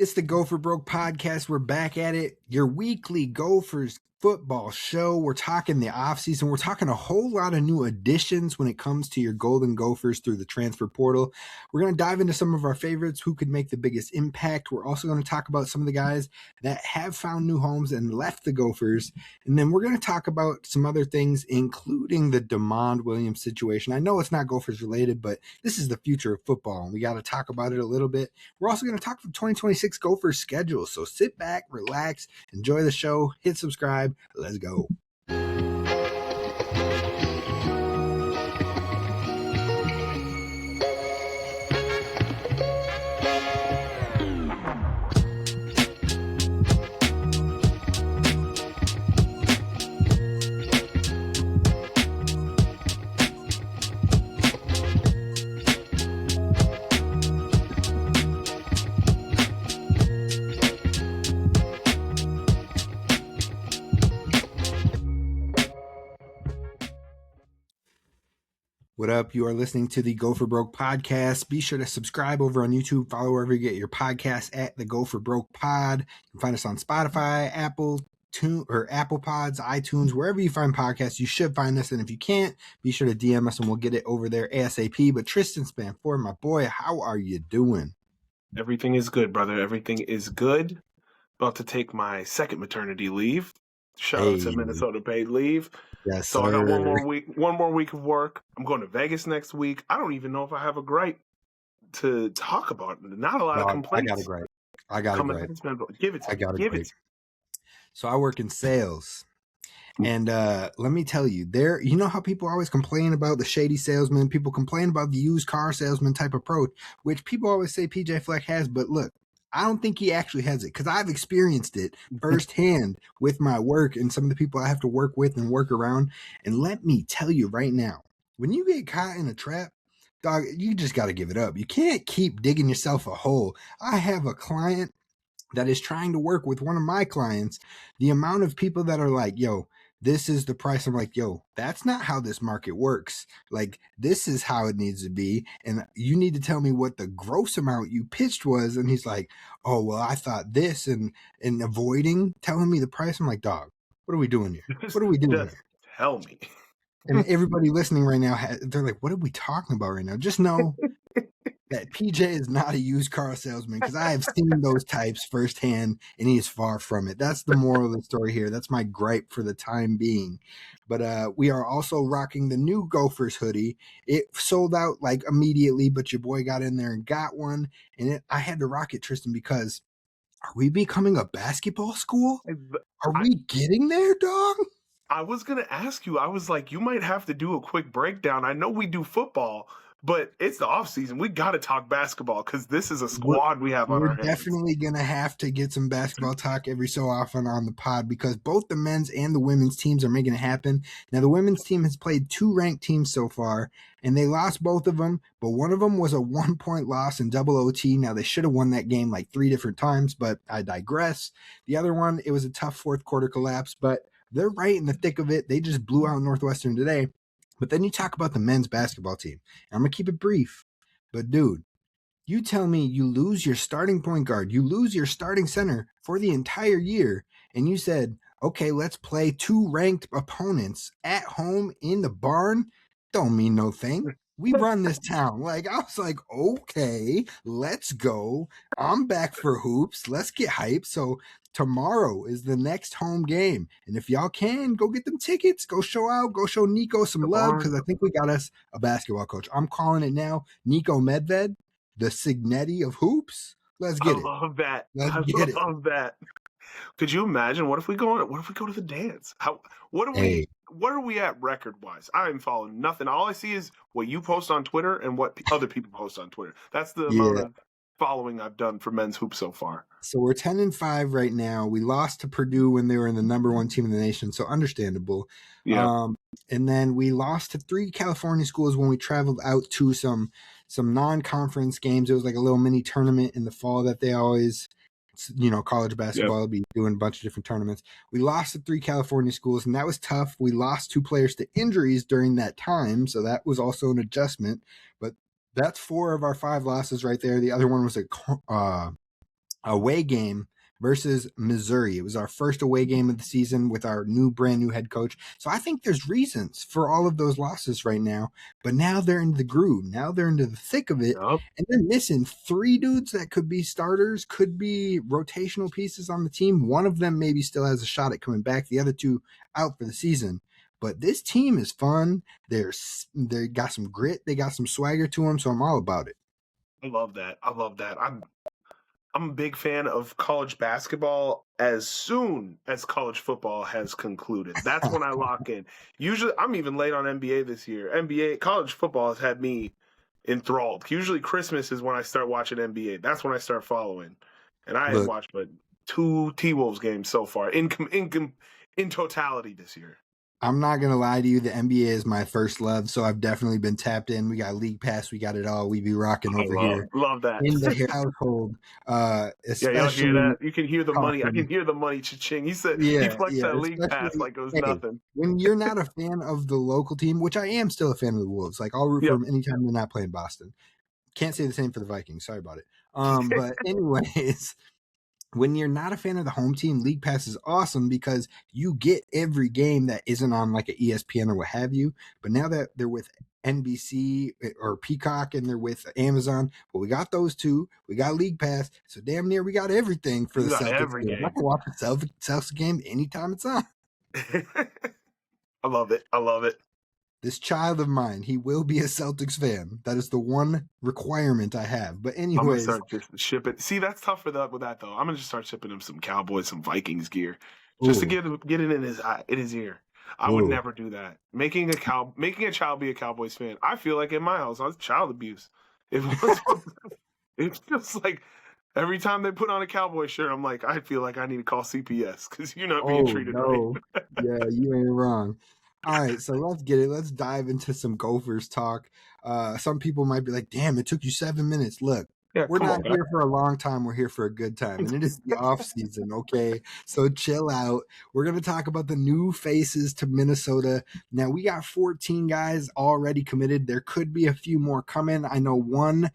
It's the Gopher Broke podcast. We're back at it. Your weekly Gophers football show. We're talking the offseason. We're talking a whole lot of new additions when it comes to your Golden Gophers through the transfer portal. We're going to dive into some of our favorites, who could make the biggest impact. We're also going to talk about some of the guys that have found new homes and left the Gophers. And then we're going to talk about some other things, including the DeMond Williams situation. I know it's not Gophers related, but this is the future of football, and we got to talk about it a little bit. We're also going to talk the 2026 Gophers schedule. So sit back, relax, enjoy the show, hit subscribe. Let's go. What up? You are listening to the Gopher Broke podcast. Be sure to subscribe over on YouTube. Follow wherever you get your podcasts at the Gopher Broke Pod. You can find us on Spotify, Apple Pods, iTunes, wherever you find podcasts. You should find us, and if you can't, be sure to DM us and we'll get it over there ASAP. But Tristyn Spann-Ford, my boy, how are you doing? Everything is good, brother. Everything is good. About to take my second maternity leave. Shout out to Minnesota paid leave. Yes, so I got one more week of work. I'm going to Vegas next week. I don't even know if I have a gripe to talk about. Not a lot of complaints. I got a gripe. Give it to me. So I work in sales. And let me tell you, you know how people always complain about the shady salesman, people complain about the used car salesman type approach, which people always say PJ Fleck has, but look, I don't think he actually has it, because I've experienced it firsthand with my work and some of the people I have to work with and work around. And let me tell you right now, when you get caught in a trap, dog, you just got to give it up. You can't keep digging yourself a hole. I have a client that is trying to work with one of my clients. The amount of people that are like, yo, this is the price. I'm like, yo, that's not how this market works. Like, this is how it needs to be. And you need to tell me what the gross amount you pitched was. And he's like, oh, well, I thought this, and avoiding telling me the price. I'm like, dog, what are we doing here? What are we doing here? Tell me. And everybody listening right now, they're like, what are we talking about right now? Just know that PJ is not a used car salesman, because I have seen those types firsthand, and he is far from it. That's the moral of the story here. That's my gripe for the time being. But we are also rocking the new Gophers hoodie. It sold out like immediately, but your boy got in there and got one. And I had to rock it, Tristyn, because are we becoming a basketball school? Are we getting there, dog? I was going to ask you. I was like, you might have to do a quick breakdown. I know we do football, but it's the off season. We got to talk basketball, because this is a squad we have on our hands. We're definitely going to have to get some basketball talk every so often on the pod, because both the men's and the women's teams are making it happen. Now, the women's team has played 2 ranked teams so far, and they lost both of them, but one of them was a 1-point loss in double OT. Now, they should have won that game like 3 different times, but I digress. The other one, it was a tough fourth quarter collapse, but they're right in the thick of it. They just blew out Northwestern today. But then you talk about the men's basketball team. And I'm going to keep it brief. But, dude, you tell me you lose your starting point guard, you lose your starting center for the entire year, and you said, okay, let's play 2 ranked opponents at home in the barn. Don't mean no thing. We run this town. Like, I was like, okay, let's go. I'm back for hoops. Let's get hyped. So tomorrow is the next home game. And if y'all can, go get them tickets. Go show out. Go show Nico some love, because I think we got us a basketball coach. I'm calling it now. Nico Medved, the Signetti of hoops. Let's get it. I love that. Let's I get love that. Could you imagine? What if we go to the dance? What are we at record wise? I'm following nothing. All I see is what you post on Twitter and what other people post on Twitter. That's the amount of following I've done for men's hoops so far. So we're 10-5 right now. We lost to Purdue when they were in the number 1 team in the nation, so understandable. Yeah. And then we lost to 3 California schools when we traveled out to some non-conference games. It was like a little mini tournament in the fall that they always, college basketball will be doing a bunch of different tournaments. We lost to 3 California schools, and that was tough. We lost 2 players to injuries during that time, so that was also an adjustment. But that's 4 of our 5 losses right there. The other one was away game versus Missouri. It was our first away game of the season with our brand new head coach. So I think there's reasons for all of those losses right now, but now they're in the groove. Now they're into the thick of it, Yup. and they're missing 3 dudes that could be starters, could be rotational pieces on the team. One of them maybe still has a shot at coming back. The other 2 out for the season. But this team is fun. They got some grit. They got some swagger to them. So I'm all about it. I love that. I'm a big fan of college basketball as soon as college football has concluded. That's when I lock in. Usually, I'm even late on NBA this year. College football has had me enthralled. Usually, Christmas is when I start watching NBA. That's when I start following. And I have watched 2 T-Wolves games so far in totality this year. I'm not going to lie to you. The NBA is my first love, so I've definitely been tapped in. We got League Pass. We got it all. We be rocking over here. Love that. In the household. Especially, yeah, you hear that? You can hear the money. I can hear the money cha-ching. He said he flexed that League Pass like it was nothing. When you're not a fan of the local team, which I am still a fan of the Wolves. Like, I'll root for them anytime they're not playing Boston. Can't say the same for the Vikings. Sorry about it. But anyways... When you're not a fan of the home team, League Pass is awesome because you get every game that isn't on like an ESPN or what have you. But now that they're with NBC or Peacock and they're with Amazon, well, we got those 2. We got League Pass. So damn near we got everything for the Celtics game. I can watch the Celtics game anytime it's on. I love it. This child of mine, he will be a Celtics fan. That is the one requirement I have. But anyways, I'm gonna start just shipping. See, that's tough with that though. I'm gonna just start shipping him some Cowboys, some Vikings gear, just to get it in his ear. I would never do that. Making a child be a Cowboys fan. I feel like in my house, I was child abuse. It's just like every time they put on a Cowboy shirt, I'm like, I feel like I need to call CPS because you're not being treated right. Yeah, you ain't wrong. All right, so let's get it. Let's dive into some Gophers talk. Some people might be like, damn, it took you 7 minutes. Look, we're not here for a long time. We're here for a good time. And it is the off season, okay? So chill out. We're going to talk about the new faces to Minnesota. Now, we got 14 guys already committed. There could be a few more coming. I know one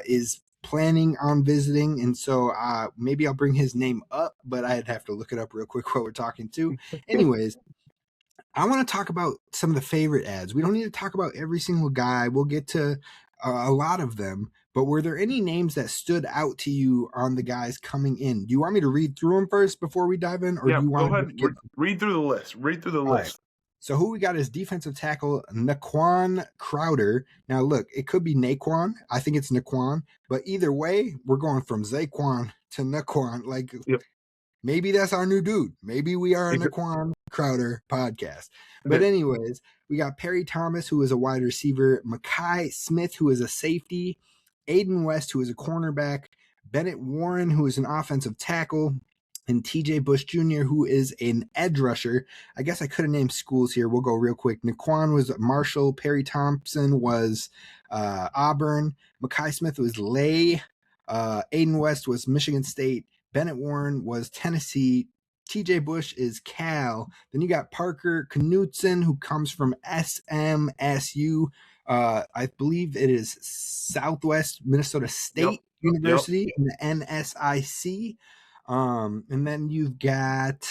is planning on visiting, and so maybe I'll bring his name up, but I'd have to look it up real quick while we're talking too. Anyways, I want to talk about some of the favorite ads. We don't need to talk about every single guy. We'll get to a lot of them. But were there any names that stood out to you on the guys coming in? Do you want me to read through them first before we dive in? Or do you want go ahead. Read through the list. Read through the list. Right. So who we got is defensive tackle Naquan Crowder. Now, look, it could be Naquan. I think it's Naquan. But either way, we're going from Zaquan to Naquan. Like, maybe that's our new dude. Maybe we are a Naquan Crowder podcast. But anyways, we got Perry Thomas, who is a wide receiver, Mekhi Smith, who is a safety, Aiden West, who is a cornerback, Bennett Warren, who is an offensive tackle, and TJ Bush Jr., who is an edge rusher. I guess I could have named schools here. We'll go real quick. Naquan was Marshall. Perry Thompson was Auburn. Mekhi Smith was Lay. Aiden West was Michigan State. Bennett Warren was Tennessee. TJ Bush is Cal. Then you got Parker Knutson, who comes from SMSU. I believe it is Southwest Minnesota State University in the NSIC. And then you've got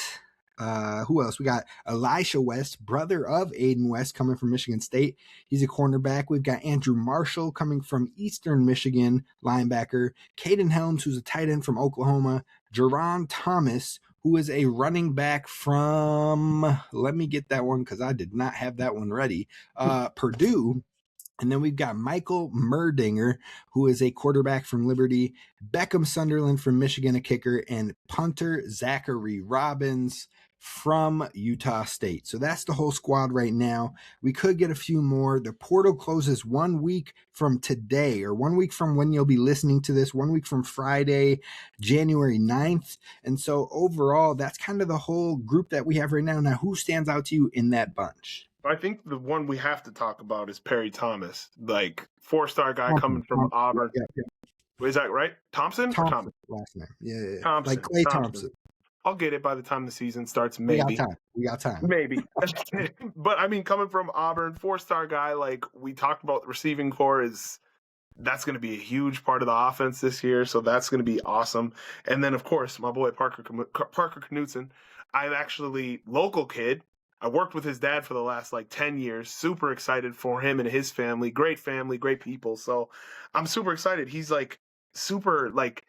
who else? We got Elisha West, brother of Aiden West, coming from Michigan State. He's a cornerback. We've got Andrew Marshall coming from Eastern Michigan, linebacker. Caden Helms, who's a tight end from Oklahoma. Jerron Thomas, who is a running back from, let me get that one because I did not have that one ready, Purdue. And then we've got Michael Merdinger, who is a quarterback from Liberty, Beckham Sunderland from Michigan, a kicker, and punter Zachary Robbins from Utah State. So that's the whole squad right now. We could get a few more. The portal closes 1 week from today, or 1 week from when you'll be listening to this, 1 week from Friday, January 9th. And so overall, that's kind of the whole group that we have right now. Now, who stands out to you in that bunch? I think the one we have to talk about is Perry Thomas, like 4-star guy coming from Auburn. Is that right? Thompson? Thompson. Last name. Yeah. Thompson. Like Clay Thompson. I'll get it by the time the season starts, maybe. We got time. Maybe. But, I mean, coming from Auburn, 4-star guy, like we talked about, the receiving core is That's going to be a huge part of the offense this year, so that's going to be awesome. And then, of course, my boy Parker Knutson. I'm actually local kid. I worked with his dad for the last like 10 years. Super excited for him and his family. Family, great people. So I'm super excited. He's like super like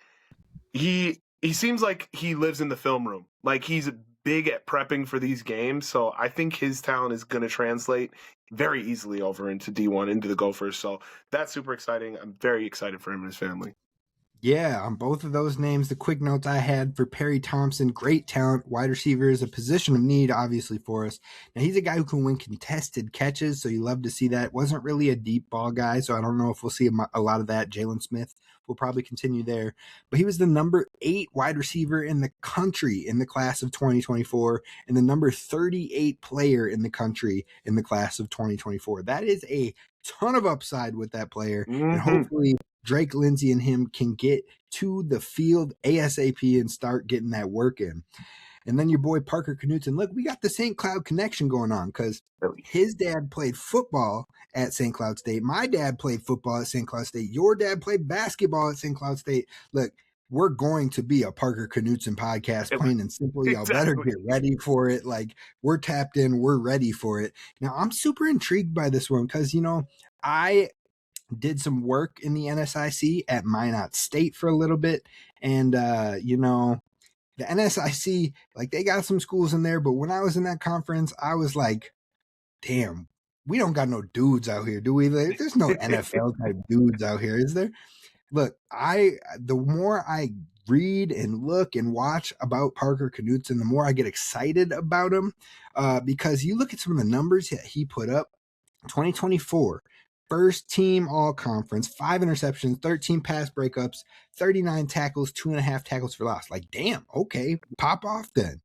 he seems like he lives in the film room. Like he's big at prepping for these games. So I think his talent is going to translate very easily over into D1, into the Gophers. So that's super exciting. I'm very excited for him and his family. Yeah, on both of those names, the quick notes I had for Perry Thompson, great talent, wide receiver is a position of need, obviously, for us. Now, he's a guy who can win contested catches, so you love to see that. Wasn't really a deep ball guy, so I don't know if we'll see a lot of that. Jalen Smith will probably continue there. But he was the number 8 wide receiver in the country in the class of 2024 and the number 38 player in the country in the class of 2024. That is a ton of upside with that player, and hopefully Drake Lindsay and him can get to the field ASAP and start getting that work in. And then your boy Parker Knutson. Look, we got the St. Cloud connection going on because his dad played football at St. Cloud State. My dad played football at St. Cloud State. Your dad played basketball at St. Cloud State. Look, we're going to be a Parker Knutson podcast, plain and simple. Y'all better get ready for it. Like, we're tapped in. We're ready for it. Now, I'm super intrigued by this one because, I did some work in the NSIC at Minot State for a little bit. And, the NSIC, like they got some schools in there, but when I was in that conference, I was like, damn, we don't got no dudes out here, do we? Like, there's no NFL type dudes out here, is there? Look, the more I read and look and watch about Parker Knutson, the more I get excited about him because you look at some of the numbers that he put up. 2024, first team all conference, 5 interceptions, 13 pass breakups, 39 tackles, 2.5 tackles for loss. Like, damn, okay, pop off then.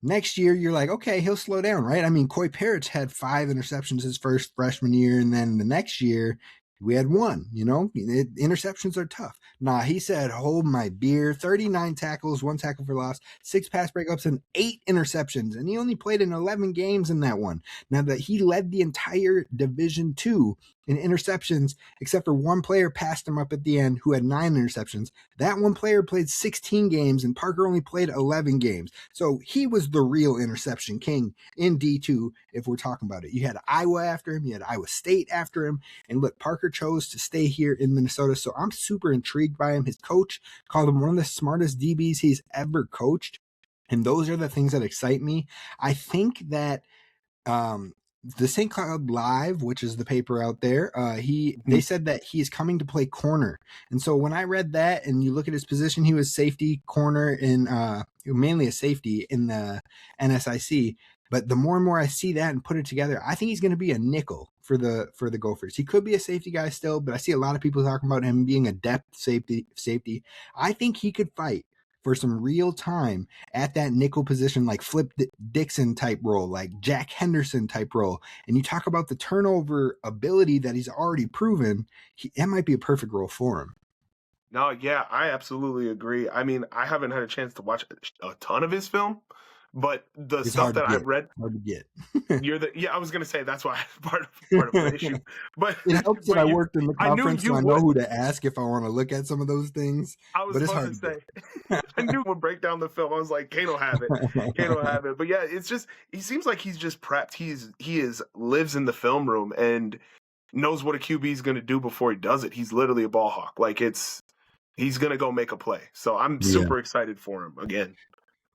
Next year, you're like, okay, he'll slow down, right? I mean, Coy Parrots had 5 interceptions his first freshman year, and then the next year, we had 1, interceptions are tough. Nah, he said, hold my beer, 39 tackles, 1 tackle for loss, 6 pass breakups, and 8 interceptions. And he only played in 11 games in that one. Now that he led the entire Division II in interceptions, except for 1 player passed him up at the end who had 9 interceptions. That 1 player played 16 games, and Parker only played 11 games. So he was the real interception king in D2 if we're talking about it. You had Iowa after him, you had Iowa State after him, and look, Parker chose to stay here in Minnesota, so I'm super intrigued by him. His coach called him one of the smartest DBs he's ever coached, and those are the things that excite me. I think that the St. Cloud Live, which is the paper out there, they said that he's coming to play corner. And so when I read that and you look at his position, he was safety corner in mainly a safety in the NSIC. But the more and more I see that and put it together, I think he's going to be a nickel for the Gophers. He could be a safety guy still, but I see a lot of people talking about him being a depth safety. I think he could fight for some real time at that nickel position, like Flip Dixon type role, like Jack Henderson type role. And you talk about the turnover ability that he's already proven, that might be a perfect role for him. No, yeah, I absolutely agree. I mean, I haven't had a chance to watch a ton of his film, but the stuff that I've read, hard to get. I was gonna say that's why part of the issue. But it helps that I worked in the conference, so I know who to ask if I want to look at some of those things. But it's hard to say. I knew we'd break down the film. I was like, Kane will have it. Kane will have it. But yeah, it's just he seems like he's just prepped. He lives in the film room and knows what a QB is gonna do before he does it. He's literally a ball hawk. Like he's gonna go make a play. So I'm super excited for him again.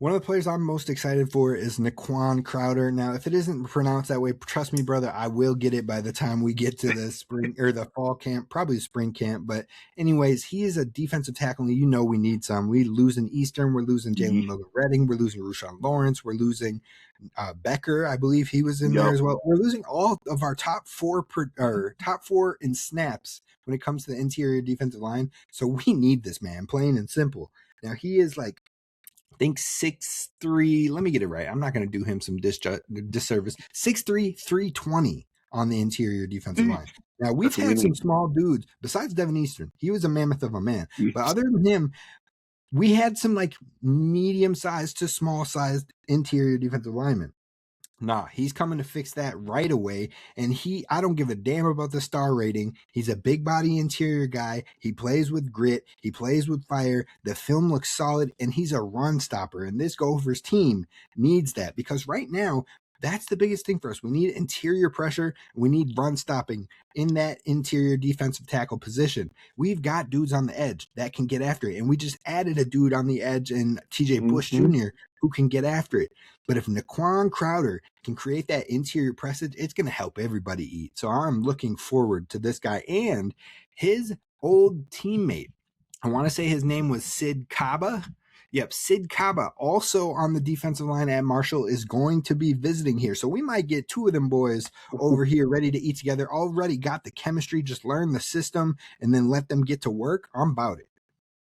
One of the players I'm most excited for is Naquan Crowder. Now, if it isn't pronounced that way, trust me, brother, I will get it by the time we get to the spring or the fall camp, probably spring camp. But anyways, he is a defensive tackle. We need some. We losing Eastern. We're losing Jalen Logan-Redding. We're losing Rushawn Lawrence. We're losing Becker. I believe he was in there as well. We're losing all of our top four in snaps when it comes to the interior defensive line. So we need this man, plain and simple. Now, he is like, I think 6'3", let me get it right. I'm not going to do him some disservice. 6'3", 320 on the interior defensive line. Now, we've had some small dudes, besides Devin Eastern. He was a mammoth of a man. But other than him, we had some like medium-sized to small-sized interior defensive linemen. Nah, he's coming to fix that right away. And I don't give a damn about the star rating. He's a big body interior guy. He plays with grit. He plays with fire. The film looks solid, and he's a run stopper. And this Gophers team needs that because right now, that's the biggest thing for us. We need interior pressure. We need run stopping in that interior defensive tackle position. We've got dudes on the edge that can get after it. And we just added a dude on the edge in TJ Bush Jr. who can get after it. But if Naquan Crowder can create that interior pressage, it's going to help everybody eat. So I'm looking forward to this guy and his old teammate. I want to say his name was Sid Kaba. Yep, Sid Kaba, also on the defensive line at Marshall, is going to be visiting here. So we might get two of them boys over here ready to eat together. Already got the chemistry, just learn the system and then let them get to work. I'm about it.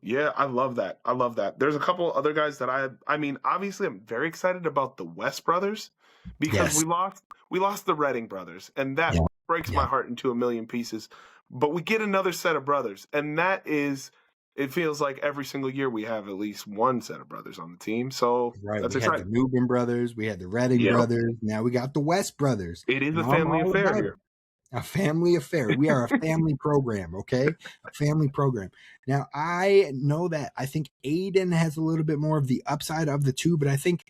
Yeah, I love that. I love that. There's a couple other guys that I mean, obviously I'm very excited about the West brothers because Yes. we lost the Redding brothers, and that breaks my heart into a million pieces. But we get another set of brothers, and that is, it feels like every single year we have at least one set of brothers on the team. So that's We had exciting. the Newbin brothers, we had the Redding brothers, now we got the West brothers. It is And a I'm family all affair about here. it. A family affair. We are a family program, okay? A family program. Now, I know that I think Aiden has a little bit more of the upside of the two, but I think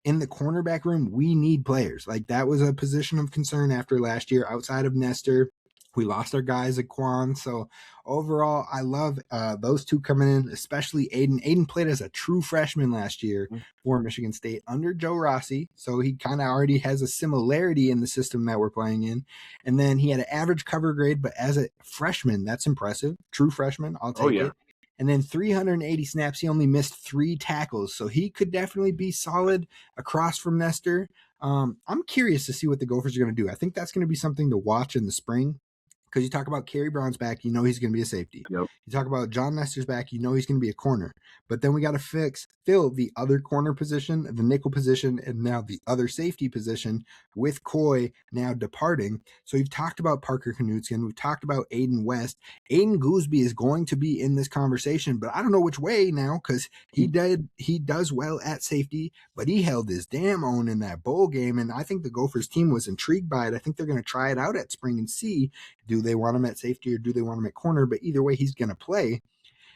in the cornerback room, we need players. Like that was a position of concern after last year outside of Nestor. We lost our guys at Quan. So overall, I love those two coming in, especially Aiden. Aiden played as a true freshman last year for Michigan State under Joe Rossi. So he kind of already has a similarity in the system that we're playing in. And then he had an average cover grade, but as a freshman, that's impressive. True freshman, I'll take it. And then 380 snaps, he only missed 3 tackles. So he could definitely be solid across from Nestor. I'm curious to see what the Gophers are going to do. I think that's going to be something to watch in the spring. Because you talk about Kerry Brown's back, you know he's going to be a safety. Yep. You talk about John Nestor's back, you know he's going to be a corner. But then we got to fill the other corner position, the nickel position, and now the other safety position with Coy now departing. So you've talked about Parker Knutskin. We've talked about Aiden West. Aiden Gooseby is going to be in this conversation, but I don't know which way now because he does well at safety, but he held his damn own in that bowl game. And I think the Gophers team was intrigued by it. I think they're going to try it out at spring and see, do they want him at safety or do they want him at corner? But either way, he's going to play.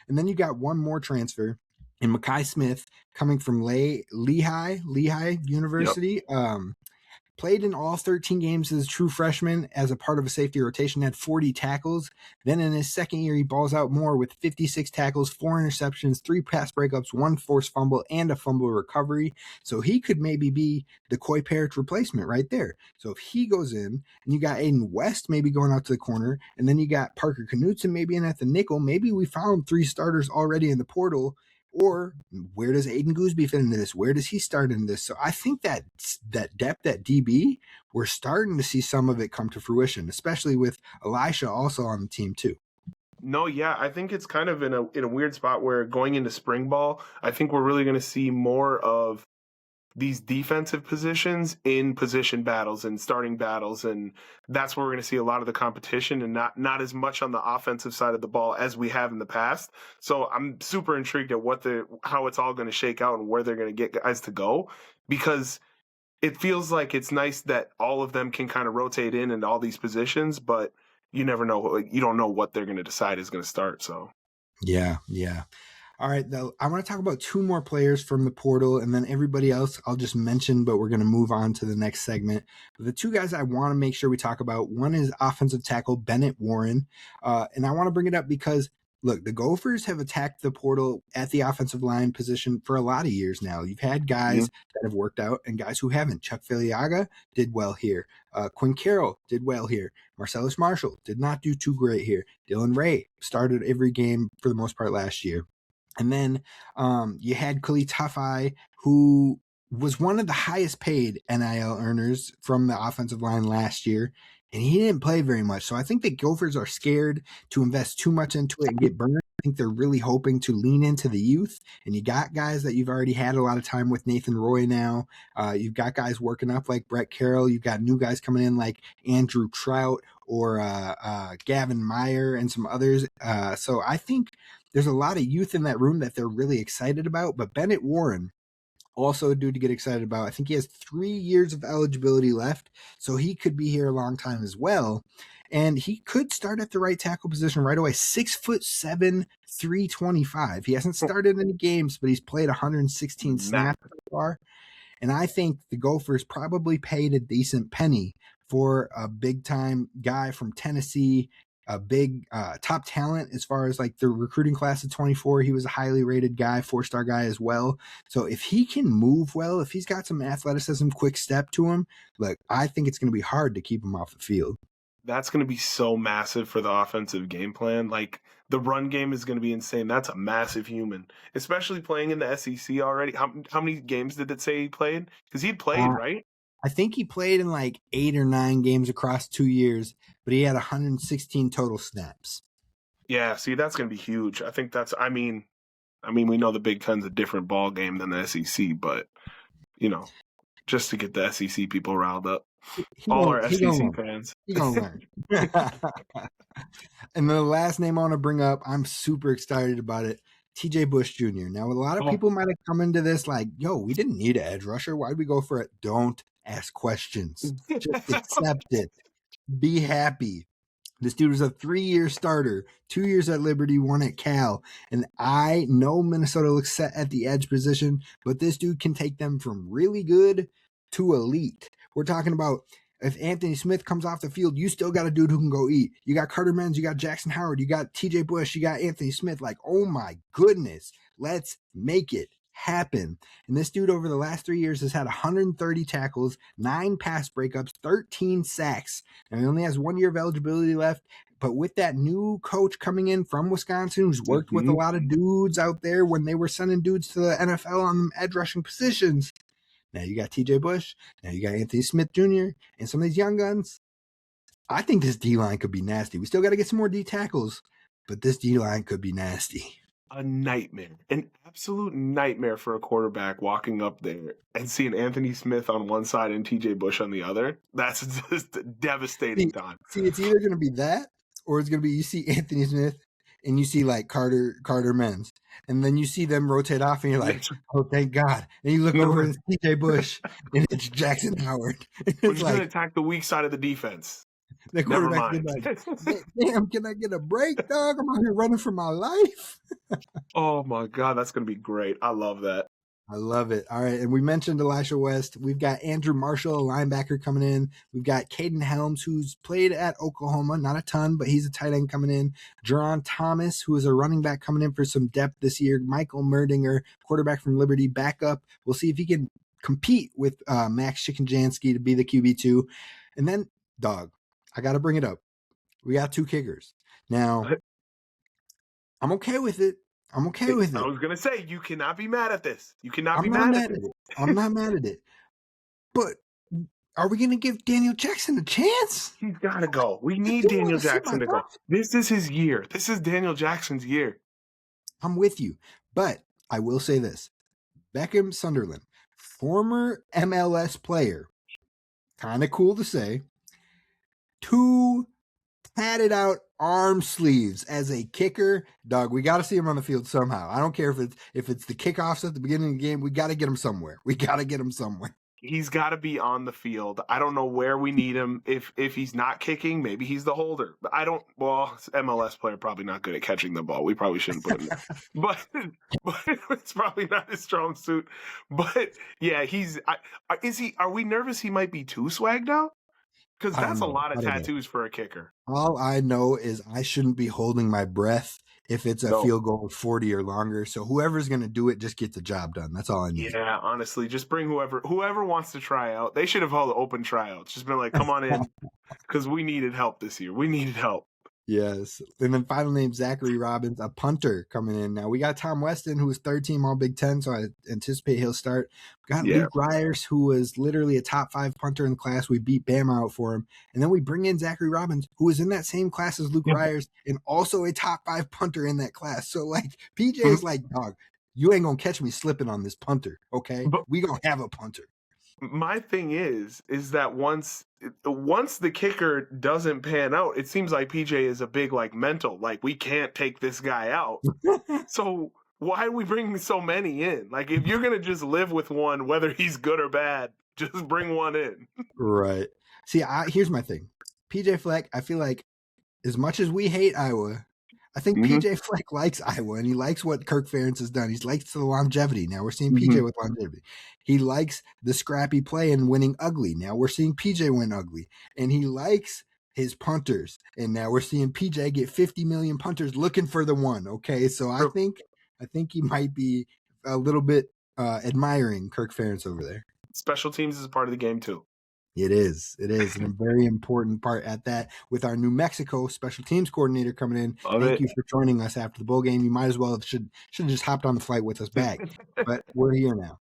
And then you got one more transfer in Mekhi Smith coming from Lehigh University. Played in all 13 games as a true freshman as a part of a safety rotation, had 40 tackles. Then in his second year, he balls out more with 56 tackles, 4 interceptions, 3 pass breakups, 1 forced fumble, and a fumble recovery. So he could maybe be the Coy Parrott replacement right there. So if he goes in, and you got Aiden West maybe going out to the corner, and then you got Parker Knutson maybe in at the nickel, maybe we found 3 starters already in the portal. Or where does Aiden Gooseby fit into this? Where does he start in this? So I think that depth at DB, we're starting to see some of it come to fruition, especially with Elisha also on the team too. No, yeah, I think it's kind of in a weird spot where going into spring ball, I think we're really going to see more of these defensive positions in position battles and starting battles, and that's where we're going to see a lot of the competition and not as much on the offensive side of the ball as we have in the past. So I'm super intrigued at how it's all going to shake out and where they're going to get guys to go, because it feels like it's nice that all of them can kind of rotate in all these positions, but you never know. Like, you don't know what they're going to decide is going to start. So yeah. All right, though, I want to talk about 2 more players from the portal, and then everybody else I'll just mention, but we're going to move on to the next segment. But the 2 guys I want to make sure we talk about, one is offensive tackle Bennett Warren, and I want to bring it up because, look, the Gophers have attacked the portal at the offensive line position for a lot of years now. You've had guys that have worked out and guys who haven't. Chuck Filiaga did well here. Quinn Carroll did well here. Marcellus Marshall did not do too great here. Dylan Ray started every game for the most part last year. And then you had Khalid Tafai, who was one of the highest paid NIL earners from the offensive line last year, and he didn't play very much. So I think the Gophers are scared to invest too much into it and get burned. I think they're really hoping to lean into the youth, and you got guys that you've already had a lot of time with, Nathan Roy now. You've got guys working up like Brett Carroll. You've got new guys coming in like Andrew Trout or Gavin Meyer and some others. So I think there's a lot of youth in that room that they're really excited about. But Bennett Warren, Also a dude to get excited about. I think he has 3 years of eligibility left, so he could be here a long time as well. And he could start at the right tackle position right away. 6'7", 325. He hasn't started any games, but he's played 116 snaps so far. And I think the Gophers probably paid a decent penny for a big time guy from Tennessee, a big top talent as far as like the recruiting class of 24. He was a highly rated guy, 4-star guy as well. So if he can move well, if he's got some athleticism, quick step to him, look, I think it's going to be hard to keep him off the field. That's going to be so massive for the offensive game plan. Like, the run game is going to be insane. That's a massive human, especially playing in the SEC already. How many games did it say he played? Because he'd played, right? I think he played in like 8 or 9 games across 2 years, but he had 116 total snaps. Yeah, see, that's going to be huge. I think that's, I mean, we know the Big Ten's a different ball game than the SEC, but, you know, just to get the SEC people riled up. All our SEC fans. He's going to learn. And the last name I want to bring up, I'm super excited about it, TJ Bush Jr. Now, a lot of people might have come into this like, yo, we didn't need an edge rusher. Why'd we go for it? Don't ask questions. Just accept it. Be happy. This dude was a 3-year starter, 2 years at Liberty, 1 at Cal. And I know Minnesota looks set at the edge position, but this dude can take them from really good to elite. We're talking about if Anthony Smith comes off the field, you still got a dude who can go eat. You got Carter Menz, you got Jackson Howard, you got TJ Bush, you got Anthony Smith. Like, oh my goodness, let's make it happen. And this dude over the last 3 years has had 130 tackles, 9 pass breakups, 13 sacks. And he only has 1 year of eligibility left. But with that new coach coming in from Wisconsin, who's worked with a lot of dudes out there when they were sending dudes to the NFL on edge rushing positions, now you got TJ Bush, now you got Anthony Smith Jr., and some of these young guns. I think this D-line could be nasty. We still got to get some more D tackles, but this D-line could be nasty. A nightmare, an absolute nightmare for a quarterback walking up there and seeing Anthony Smith on one side and TJ Bush on the other. That's just a devastating time. See, it's either going to be that or it's going to be you see Anthony Smith and you see like Carter Menz, and then you see them rotate off and you're like, oh, thank God. And you look over at TJ Bush and it's Jackson Howard. We're just going to attack the weak side of the defense. The quarterback's like, damn, can I get a break, dog? I'm out here running for my life. Oh, my God. That's going to be great. I love that. I love it. All right. And we mentioned Elisha West. We've got Andrew Marshall, a linebacker, coming in. We've got Caden Helms, who's played at Oklahoma. Not a ton, but he's a tight end coming in. Jerron Thomas, who is a running back coming in for some depth this year. Michael Merdinger, quarterback from Liberty, backup. We'll see if he can compete with Max Chickenjansky to be the QB2. And then, dog, I got to bring it up. We got 2 kickers. Now, I'm okay with it. I'm okay with it. I was going to say, you cannot be mad at this. You cannot be mad at it. I'm not mad at it. But are we going to give Daniel Jackson a chance? He's got to go. We need Daniel Jackson to go. This is his year. This is Daniel Jackson's year. I'm with you. But I will say this. Beckham Sunderland, former MLS player, kind of cool to say, 2 padded out arm sleeves as a kicker. Dog, we got to see him on the field somehow. I don't care if it's the kickoffs at the beginning of the game. We got to get him somewhere. He's got to be on the field. I don't know where we need him. If he's not kicking, maybe he's the holder. But MLS player, probably not good at catching the ball. We probably shouldn't put him there. but it's probably not his strong suit. But yeah, are we nervous he might be too swagged out? Because that's a lot of tattoos for a kicker. All I know is I shouldn't be holding my breath if it's a field goal of 40 or longer. So whoever's going to do it, just get the job done. That's all I need. Yeah, honestly, just bring whoever wants to try out. They should have held open tryouts. Just been like, come on in, because we needed help this year. We needed help. Yes. And then final name, Zachary Robbins, a punter coming in. Now we got Tom Weston, who was 3rd team All Big Ten, so I anticipate he'll start. We got Luke Ryers, who was literally a top 5 punter in the class. We beat Bama out for him. And then we bring in Zachary Robbins, who was in that same class as Luke Ryers and also a top 5 punter in that class. So like PJ is like, dog, you ain't going to catch me slipping on this punter, okay? We going to have a punter. My thing is that once the kicker doesn't pan out, it seems like PJ is a big like mental, like we can't take this guy out. So why are we bringing so many in? Like, if you're gonna just live with one, whether he's good or bad, just bring one in. Right. See, here's my thing. PJ Fleck, I feel like as much as we hate Iowa, I think Mm-hmm. PJ Fleck likes Iowa and he likes what Kirk Ferentz has done. He likes the longevity. Now we're seeing Mm-hmm. PJ with longevity. He likes the scrappy play and winning ugly. Now we're seeing PJ win ugly. And he likes his punters. And now we're seeing PJ get 50 million punters looking for the one. Okay. So I think he might be a little bit admiring Kirk Ferentz over there. Special teams is a part of the game too. It is, and a very important part at that. With our New Mexico special teams coordinator coming in, thank you for joining us after the bowl game. You might as well should have just hopped on the flight with us back, but we're here now.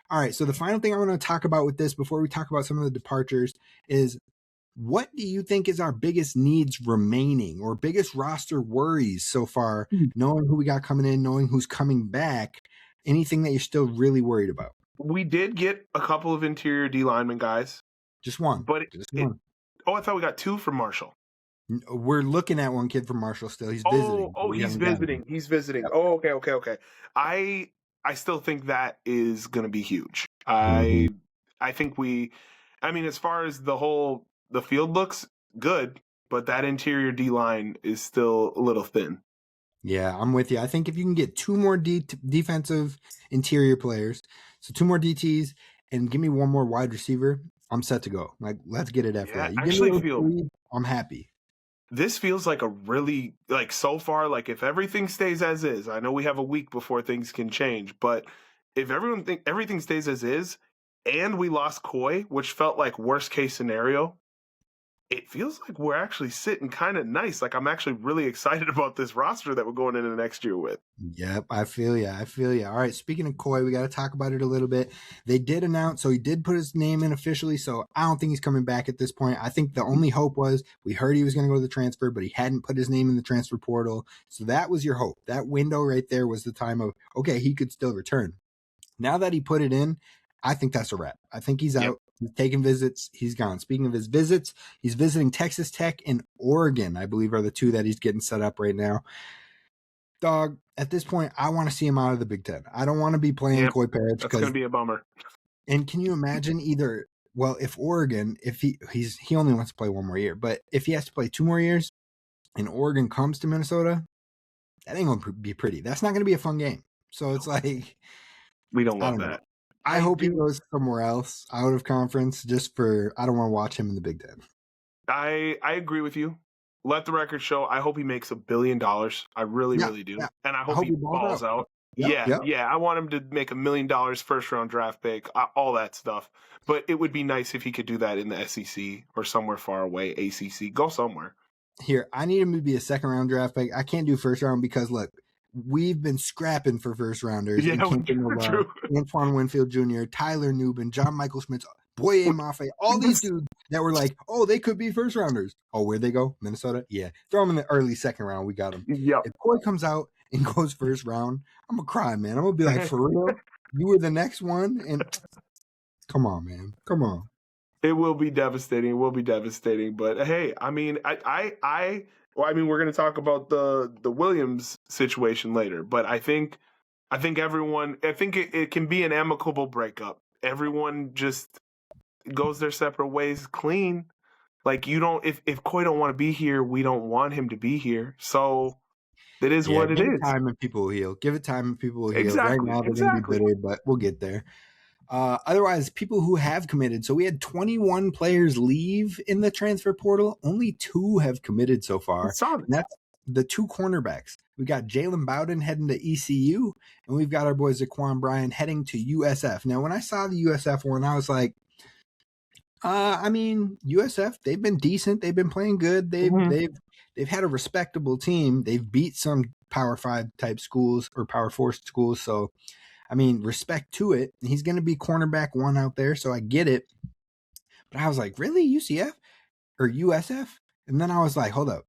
All right, so the final thing I want to talk about with this before we talk about some of the departures is what do you think is our biggest needs remaining or biggest roster worries so far, knowing who we got coming in, knowing who's coming back, anything that you're still really worried about? We did get a couple of interior D lineman guys. Just one. But I thought we got two from Marshall. We're looking at one kid from Marshall still. He's visiting. He's visiting. He's visiting. Yep. Oh, okay. I still think that is going to be huge. I think as far as the field looks good, but that interior D line is still a little thin. Yeah, I'm with you. I think if you can get two more defensive interior players, so two more DTs, and give me one more wide receiver, I'm set to go. Like, let's get it after that. You give me I'm happy. This feels like a really, so far, if everything stays as is, I know we have a week before things can change, but if everything stays as is, and we lost Coy, which felt like worst case scenario, it feels like we're actually sitting kind of nice. Like, I'm actually really excited about this roster that we're going into the next year with. Yep, I feel you. All right, speaking of Coy, we got to talk about it a little bit. They did announce, so he did put his name in officially, so I don't think he's coming back at this point. I think the only hope was we heard he was going to go to the transfer, but he hadn't put his name in the transfer portal. So that was your hope. That window right there was the time of, okay, he could still return. Now that he put it in, I think that's a wrap. I think he's out. He's taking visits. He's gone. Speaking of his visits, he's visiting Texas Tech and Oregon, I believe, are the two that he's getting set up right now. Dog, at this point, I want to see him out of the Big Ten. I don't want to be playing Coy Parrish. That's going to be a bummer. And can you imagine if Oregon, if he only wants to play one more year, but if he has to play 2 more years and Oregon comes to Minnesota, that ain't going to be pretty. That's not going to be a fun game. So it's like, we don't love that. I hope he goes somewhere else out of conference I don't want to watch him in the Big Ten. I agree with you. Let the record show. I hope he makes $1 billion. I really do. Yeah. And I hope he balls out. Yeah. I want him to make $1 million first round draft pick, all that stuff. But it would be nice if he could do that in the SEC or somewhere far away, ACC. Go somewhere. Here, I need him to be a second round draft pick. I can't do first round because, look, we've been scrapping for first rounders. Yeah, true. Antoine Winfield Jr., Tyler Nubin, John Michael Schmitz, Boye Mafe, all these dudes that were like, oh, they could be first rounders. Oh, where'd they go? Minnesota? Yeah. Throw them in the early second round. We got them. Yep. If Coy comes out and goes first round, I'm going to cry, man. I'm going to be like, for real? You were the next one? And come on, man. Come on. It will be devastating. But hey, we're going to talk about the Williams situation later, but I think it can be an amicable breakup. Everyone just goes their separate ways clean. Like, if Coy don't want to be here, we don't want him to be here. So it is what it is. Give it time and people will heal. Right now they're going to be bitter, but we'll get there. Otherwise, people who have committed. So we had 21 players leave in the transfer portal. Only 2 have committed so far. And that's the 2 cornerbacks. We got Jalen Bowden heading to ECU, and we've got our boy Zaquan Bryan heading to USF. Now, when I saw the USF one, I was like, USF, they've been decent. They've been playing good. They've had a respectable team. They've beat some Power 5 type schools or Power 4 schools. So, respect to it. He's going to be cornerback 1 out there, so I get it. But I was like, really? UCF or USF? And then I was like, hold up.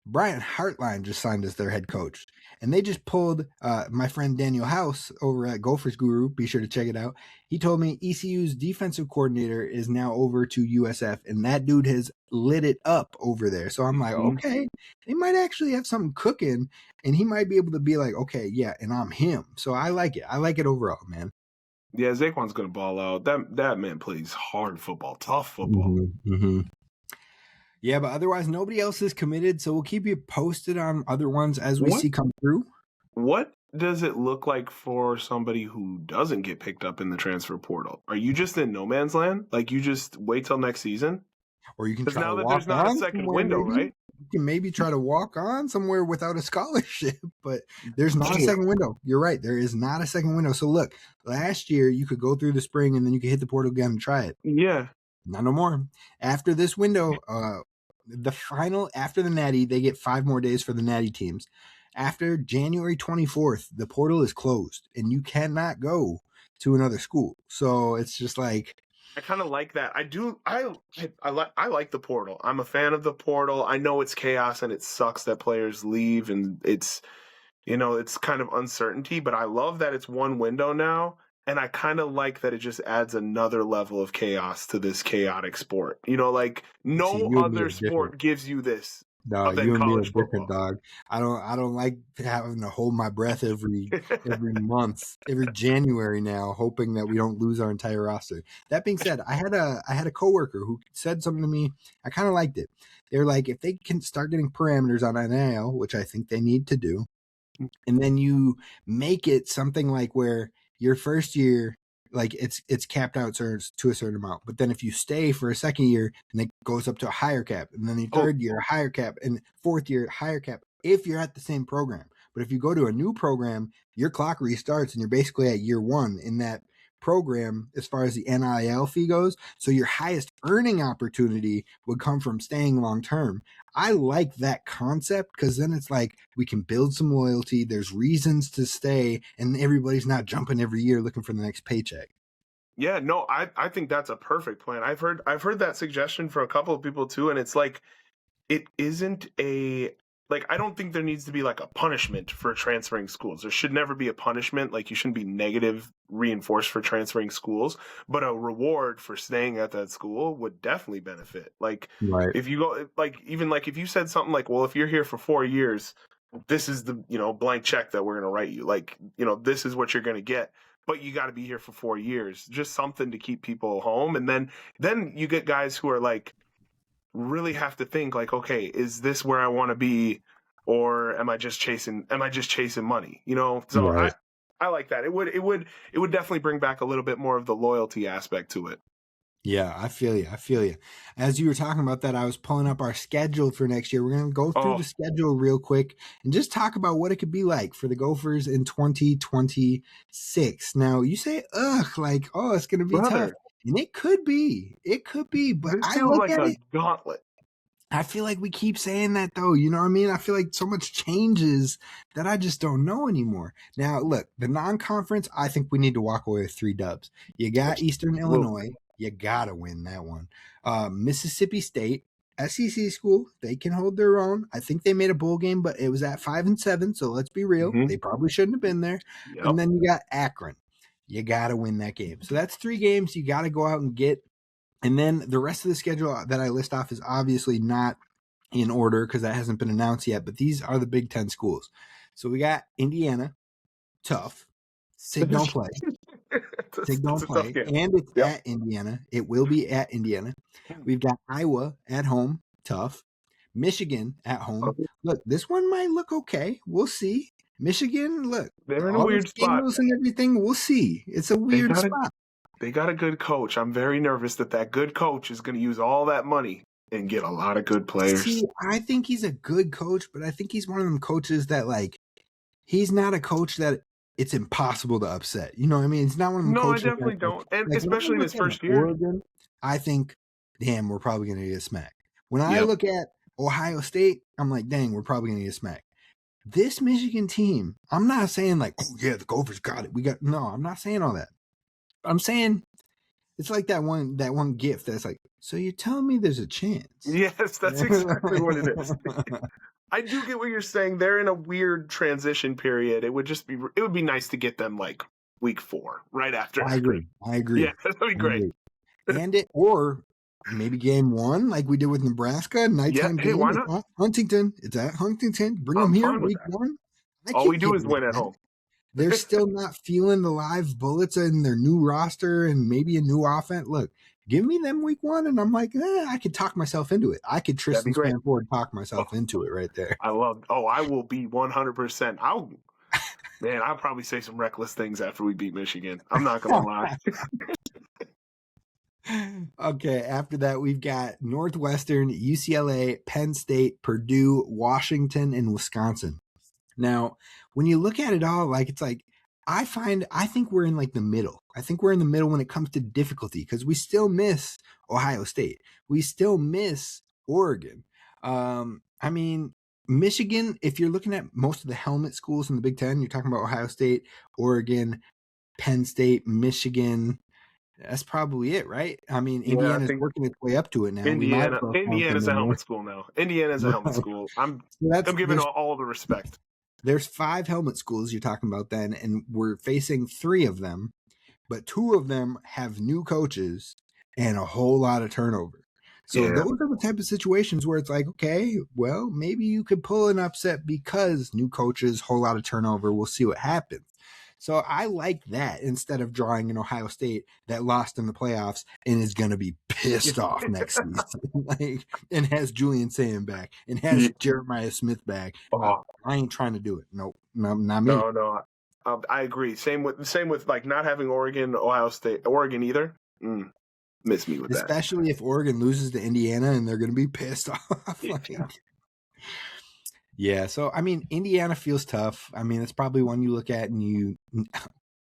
Brian Hartline just signed as their head coach. and they just pulled my friend Daniel House over at Gophers Guru. Be sure to check it out. He told me ECU's defensive coordinator is now over to USF, and that dude has lit it up over there. So I'm like, okay, they might actually have something cooking, and he might be able to be like, okay, yeah, and I'm him. So I like it. I like it overall, man. Yeah, Zaquan's gonna ball out. That man plays hard football, tough football. Yeah, but otherwise nobody else is committed, so we'll keep you posted on other ones as we see come through. What does it look like for somebody who doesn't get picked up in the transfer portal? Are you just in no man's land? Like you just wait till next season? Or you can try now to that walk there's not on a second somewhere, window, maybe. right? You can maybe try to walk on somewhere without a scholarship, but there's not a second window. You're right. There is not a second window. So look, last year you could go through the spring and then you could hit the portal again and try it. Yeah. Not no more. After this window, after the Natty, they get 5 more days for the Natty teams. After January 24th, the portal is closed and you cannot go to another school. So it's just like, I kind of like that. I like the portal. I'm a fan of the portal. I know it's chaos and it sucks that players leave and it's kind of uncertainty, but I love that it's one window now. And I kind of like that it just adds another level of chaos to this chaotic sport. Like no other sport gives you this. No, you and me are different, dog. I don't like having to hold my breath every month, every January now, hoping that we don't lose our entire roster. That being said, I had a coworker who said something to me. I kind of liked it. They're like, if they can start getting parameters on NIL, which I think they need to do, and then you make it something like where your first year, like it's capped out to a certain amount, but then if you stay for a second year, and it goes up to a higher cap, and then the third year higher cap, and fourth year higher cap if you're at the same program. But if you go to a new program, your clock restarts and you're basically at year 1 in that program as far as the NIL fee goes. So your highest earning opportunity would come from staying long term. I like that concept because then it's like we can build some loyalty. There's reasons to stay, and everybody's not jumping every year looking for the next paycheck. Yeah, no, I think that's a perfect plan. I've heard that suggestion from a couple of people too, and it's like it isn't I don't think there needs to be like a punishment for transferring schools. There should never be a punishment. Like you shouldn't be negative reinforced for transferring schools, but a reward for staying at that school would definitely benefit. Like if you go, if you said something like, well, if you're here for 4 years, this is the, blank check that we're going to write you. Like, this is what you're going to get, but you got to be here for 4 years. Just something to keep people home. And then you get guys who are like, really have to think like, okay, is this where I want to be, or am I just chasing money? So right. I like that. It would definitely bring back a little bit more of the loyalty aspect to it. Yeah, I feel you. As you were talking about that, I was pulling up our schedule for next year. We're going to go through the schedule real quick and just talk about what it could be like for the Gophers in 2026. Now, you say, it's going to be tough. And it could be, but this feels like a gauntlet. I feel like we keep saying that though, you know what I mean? I feel like so much changes that I just don't know anymore. Now, look, the non-conference, I think we need to walk away with 3 dubs. You got Eastern Illinois, you got to win that one. Mississippi State, SEC school, they can hold their own. I think they made a bowl game, but it was at 5-7, so let's be real. They probably shouldn't have been there. Yep. And then you got Akron. You got to win that game. So that's 3 games you got to go out and get. And then the rest of the schedule that I list off is obviously not in order because that hasn't been announced yet, but these are the Big Ten schools. So we got Indiana, tough. Sig don't play. Sig don't play. And it's at Indiana. It will be at Indiana. We've got Iowa at home, tough. Michigan at home. Look, this one might look okay. We'll see. Michigan, look, they're in a weird spot and everything. We'll see. It's a weird spot. They got a good coach. I'm very nervous that good coach is going to use all that money and get a lot of good players. See, I think he's a good coach, but I think he's one of them coaches that he's not a coach that it's impossible to upset. You know what I mean? It's not one of them coaches. No, I definitely don't. And especially in his first year. Oregon, I think, damn, we're probably going to get smacked. When I look at Ohio State, I'm like, dang, we're probably going to get smacked. This Michigan team, I'm not saying the Gophers got it. No, I'm not saying all that. I'm saying it's like that one gift that's like, so you're telling me there's a chance? Yes, that's exactly what it is. I do get what you're saying. They're in a weird transition period. It would be nice to get them like week 4, right after. I agree. Yeah, that'd be great. Or maybe game 1, like we did with Nebraska, nighttime Yeah, hey, game. why It's not? at Huntington. It's at Huntington. Bring I'm them here fine with week that. 1. All we do is win at home. They're still not feeling the live bullets in their new roster and maybe a new offense. Look, give me them week 1, and I'm like, I could talk myself into it. I could Tristyn Spann-Ford talk myself into it right there. I will be 100%. I'll probably say some reckless things after we beat Michigan. I'm not going to lie. Okay, after that, we've got Northwestern, UCLA, Penn State, Purdue, Washington, and Wisconsin. Now, when you look at it all, like it's like I think we're in like the middle. I think we're in the middle when it comes to difficulty because we still miss Ohio State. We still miss Oregon. I mean, Michigan, if you're looking at most of the helmet schools in the Big Ten, you're talking about Ohio State, Oregon, Penn State, Michigan. That's probably it, right? I mean, Indiana's working its way up to it now. Indiana's a helmet school now. Indiana's a helmet school. I'm giving all the respect. There's 5 helmet schools you're talking about then, and we're facing 3 of them, but 2 of them have new coaches and a whole lot of turnover. So those are the type of situations where it's like, okay, well, maybe you could pull an upset because new coaches, whole lot of turnover. We'll see what happens. So I like that instead of drawing an Ohio State that lost in the playoffs and is going to be pissed off next season, and has Julian Sayin back and has Jeremiah Smith back. I ain't trying to do it. Nope, not me. No. I agree. Same with like not having Oregon either. Miss me with that. Especially if Oregon loses to Indiana and they're going to be pissed off. Yeah, so I mean, Indiana feels tough. I mean, it's probably one you look at and you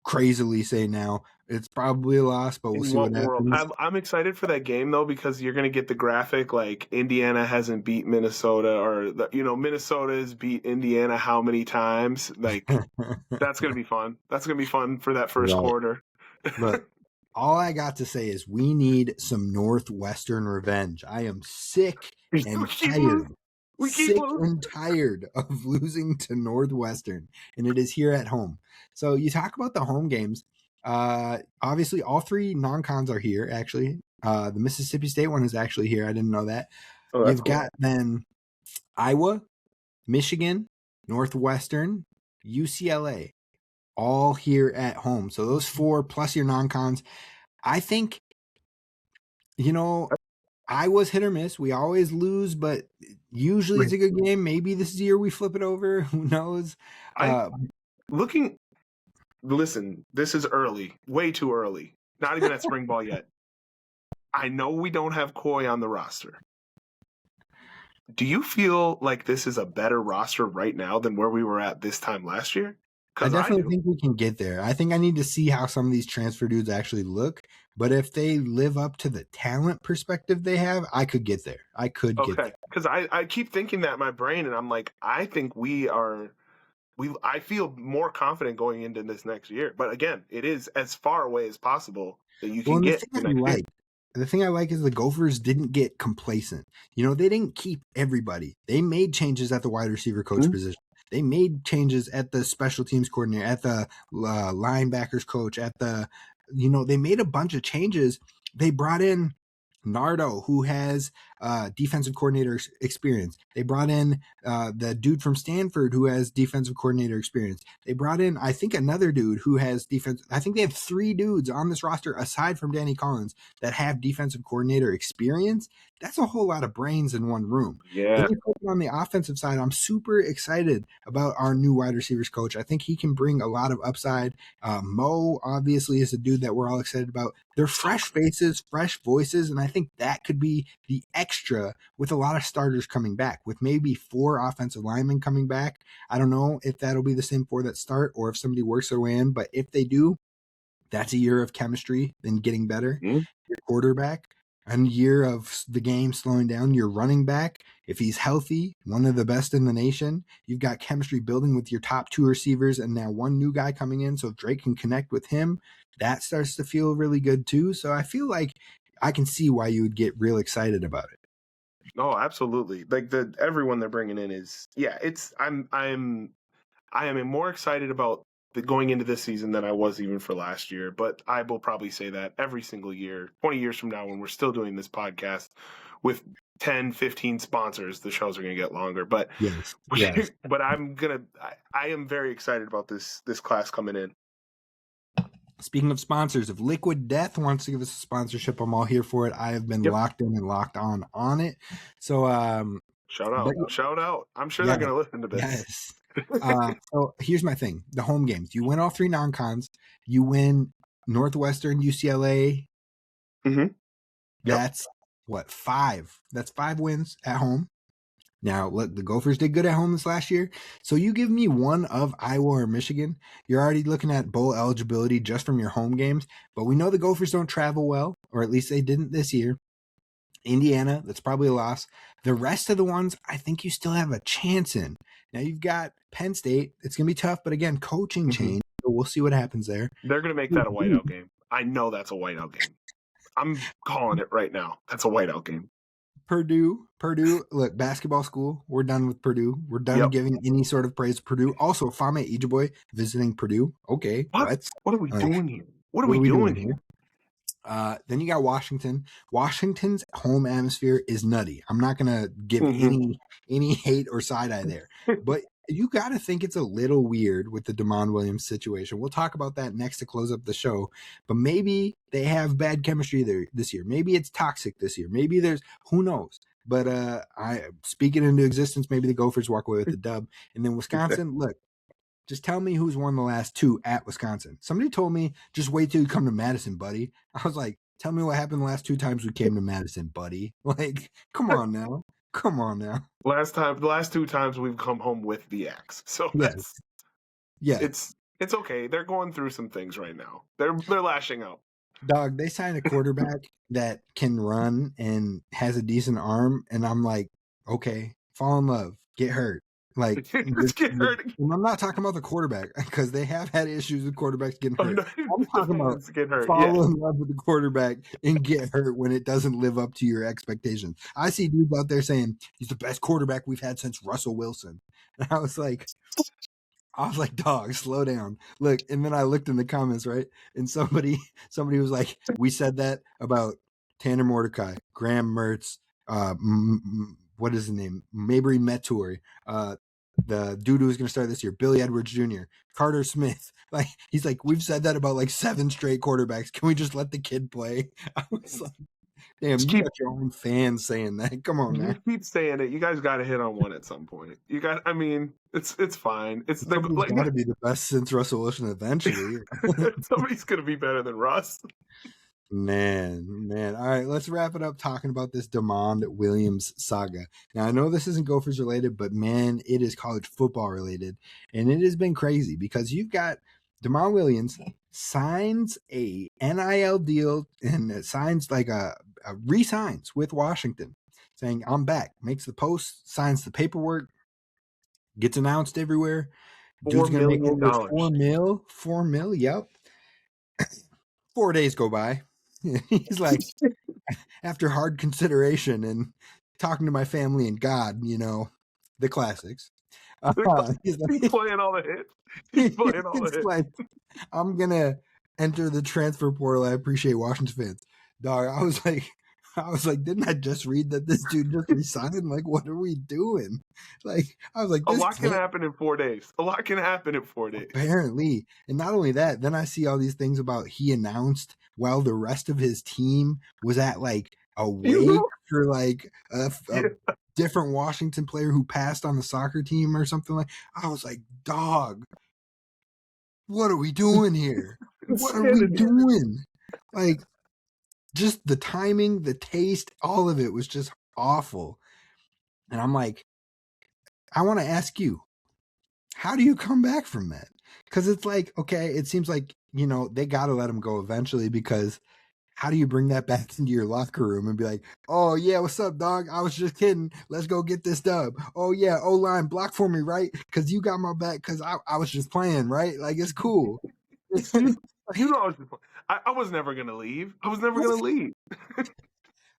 crazily say now it's probably a loss, but we'll see what happens. I'm excited for that game though because you're going to get the graphic like Indiana hasn't beat Minnesota or Minnesota has beat Indiana how many times? Like that's going to be fun. That's going to be fun for that first quarter. But all I got to say is we need some Northwestern revenge. I am sick and tired. And tired of losing to Northwestern, and it is here at home. So you talk about the home games. Obviously, all 3 non-cons are here, actually. The Mississippi State one is actually here. I didn't know that. You've got then Iowa, Michigan, Northwestern, UCLA, all here at home. So those 4 plus your non-cons. I think, Iowa's hit or miss. We always lose, but usually it's a good game. Maybe this year we flip it over. Who knows? Listen, this is early, way too early. Not even at spring ball yet. I know we don't have Coy on the roster. Do you feel like this is a better roster right now than where we were at this time last year? I definitely think we can get there. I think I need to see how some of these transfer dudes actually look. But if they live up to the talent perspective they have, I could get there. Get there. Because I keep thinking that in my brain, and I'm like, I think I feel more confident going into this next year. But again, it is as far away as possible that you can get. The thing I like is the Gophers didn't get complacent. They didn't keep everybody. They made changes at the wide receiver coach position. They made changes at the special teams coordinator, at the linebackers coach, they made a bunch of changes. They brought in Nardo, who has defensive coordinator experience. They brought in the dude from Stanford who has defensive coordinator experience. They brought in, I think, another dude who has defense. I think they have 3 dudes on this roster, aside from Danny Collins, that have defensive coordinator experience. That's a whole lot of brains in one room. Yeah. Then on the offensive side, I'm super excited about our new wide receivers coach. I think he can bring a lot of upside. Mo, obviously, is a dude that we're all excited about. They're fresh faces, fresh voices, and I think that could be the extra with a lot of starters coming back, with maybe 4 offensive linemen coming back. I don't know if that'll be the same 4 that start or if somebody works their way in, but if they do, that's a year of chemistry and getting better. Your quarterback, a year of the game slowing down. Your running back, if he's healthy, one of the best in the nation. You've got chemistry building with your top 2 receivers and now 1 new guy coming in so Drake can connect with him. That starts to feel really good too. So I feel like I can see why you would get real excited about it. Oh, absolutely. Like everyone they're bringing in is I am more excited about going into this season than I was even for last year. But I will probably say that every single year, 20 years from now, when we're still doing this podcast with 10, 15 sponsors, the shows are going to get longer. But Yes. Yes. but I am very excited about this class coming in. Speaking of sponsors, if Liquid Death wants to give us a sponsorship, I'm all here for it. I have been locked in and locked on it. So shout out. I'm sure they're going to listen to this. Yes. So here's my thing: the home games. You win all 3 non-cons. You win Northwestern, UCLA. Mm-hmm. That's what 5. That's 5 wins at home. Now, look, the Gophers did good at home this last year. So you give me one of Iowa or Michigan, you're already looking at bowl eligibility just from your home games. But we know the Gophers don't travel well, or at least they didn't this year. Indiana, that's probably a loss. The rest of the ones, I think you still have a chance in. Now you've got Penn State. It's going to be tough, but again, coaching change. So we'll see what happens there. They're going to make that a whiteout game. I know that's a whiteout game. I'm calling it right now. That's a whiteout game. Purdue, look, basketball school. We're done with Purdue. We're done giving any sort of praise to Purdue. Also, Fame Ijiboy visiting Purdue. Okay, what are we doing here? What are we doing here? Then you got Washington. Washington's home atmosphere is nutty. I'm not gonna give any hate or side eye there, but you got to think it's a little weird with the Damon Williams situation. We'll talk about that next to close up the show. But maybe they have bad chemistry there this year. Maybe it's toxic this year. Maybe there's who knows. But I speak it into existence. Maybe the Gophers walk away with the dub, and then Wisconsin. Look, just tell me who's won the last 2 at Wisconsin. Somebody told me, just wait till you come to Madison, buddy. I was like, tell me what happened the last 2 times we came to Madison, buddy. Like, come on now. The last 2 times we've come home with the X. So it's okay. They're going through some things right now. They're lashing out. Dog, they signed a quarterback that can run and has a decent arm, and I'm like, okay, fall in love, get hurt. Like, get hurt. And I'm not talking about the quarterback because they have had issues with quarterbacks getting hurt. I'm talking about fall in love with the quarterback and get hurt when it doesn't live up to your expectations. I see dudes out there saying he's the best quarterback we've had since Russell Wilson. And I was like, dog, slow down. Look, and then I looked in the comments, right? And somebody was like, we said that about Tanner Mordecai, Graham Mertz, what is his name? Mabry Metori, the dude who's going to start this year, Billy Edwards Jr., Carter Smith. Like, he's like, we've said that about like 7 straight quarterbacks. Can we just let the kid play? I was like, damn, you got your own fans saying that. Come on, man. Keep saying it. You guys got to hit on one at some point. I mean, it's fine. It's got to be the best since Russell Wilson eventually. Somebody's going to be better than Russ. Man. All right, let's wrap it up talking about this Damon Williams saga. Now, I know this isn't Gophers related, but man, it is college football related. And it has been crazy because you've got Damon Williams signs a NIL deal and signs like a re-signs with Washington saying, I'm back, makes the post, signs the paperwork, gets announced everywhere. Dude's going to make over $4 mil. Yep. 4 days go by. He's like, after hard consideration and talking to my family and God, the classics. He's playing all the hits. He's playing all the hits. Like, I'm going to enter the transfer portal. I appreciate Washington fans. Dog, I was like, didn't I just read that this dude just resigned? Like, what are we doing? Like, I was like, a lot can happen in 4 days. A lot can happen in 4 days. Apparently. And not only that, then I see all these things about he announced while the rest of his team was at like a wake for like a different Washington player who passed on the soccer team or something like. I was like, dog, what are we doing here? What are we doing? Like, just the timing, the taste, all of it was just awful. And I'm like, I want to ask you, how do you come back from that? Because it's like, okay, it seems like, they got to let him go eventually, because how do you bring that back into your locker room and be like, oh, yeah, what's up, dog? I was just kidding. Let's go get this dub. Oh, yeah, O-line, block for me, right? Because you got my back because I was just playing, right? Like, it's cool. I was never going to leave. I was never going to leave.